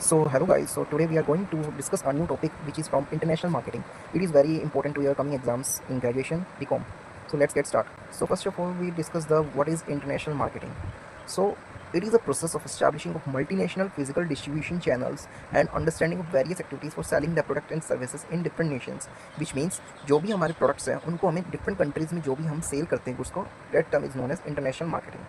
So hello guys, so today we are going to discuss a new topic which is from international marketing. It is very important to your coming exams in graduation BCom. So let's get started. So first of all we discuss the what is international marketing. So it is a process of establishing of multinational physical distribution channels and understanding of various activities for selling the product and services in different nations, which means जो भी हमारे products हैं उनको हमें different countries में जो भी हम sale करते हैं उसको that term is known as international marketing.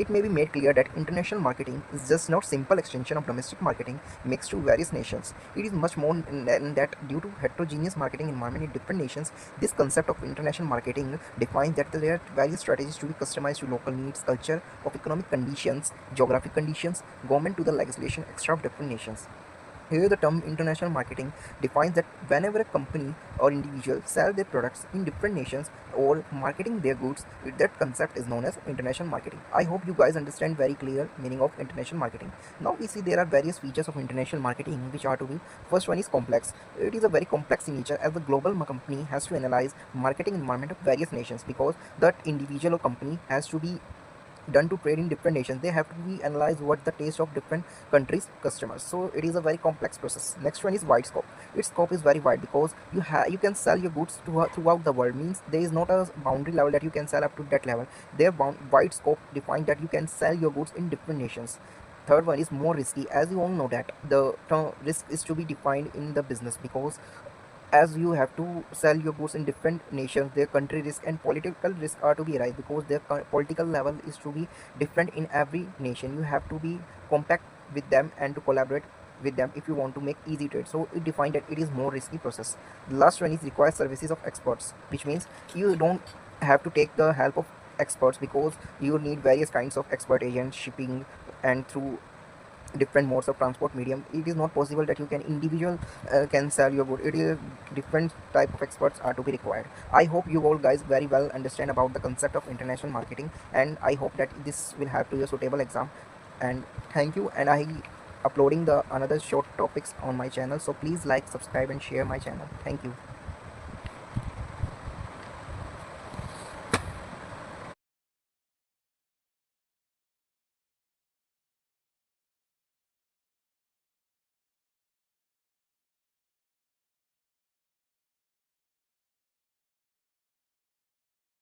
It may be made clear that international marketing is just not simple extension of domestic marketing mixed to various nations. It is much more than that. Due to heterogeneous marketing environment in different nations, this concept of international marketing defines that there are various strategies to be customized to local needs, culture, of economic conditions, geographic conditions, government to the legislation, extra of different nations. Here, the term international marketing defines that whenever a company or individual sell their products in different nations or marketing their goods, that concept is known as international marketing. I hope you guys understand very clear meaning of international marketing. Now we see there are various features of international marketing which are to be. First one is complex. It is a very complex in nature as the global company has to analyze marketing environment of various nations because that individual or company has to be done to trade in different nations. They have to be analyzed what the taste of different countries customers, so it is a very complex process. Next one is wide scope. Its scope is very wide because you can sell your goods throughout the world, means there is not a boundary level that you can sell up to that level. Their wide scope defines that you can sell your goods in different nations. Third one is more risky. As you all know that the term risk is to be defined in the business because as you have to sell your goods in different nations, their country risk and political risk are to be raised because their political level is to be different in every nation. You have to be compact with them and to collaborate with them if you want to make easy trade, so it defined that it is more risky process. The last one is require services of experts, which means you don't have to take the help of experts because you need various kinds of expert agents shipping and through different modes of transport medium. It is not possible that you can individual can sell your good. It is different type of experts are to be required. I hope you all guys very well understand about the concept of international marketing, and I hope that this will help to your suitable exam. And thank you. And I uploading the another short topics on my channel, so please like, subscribe and share my channel. Thank you.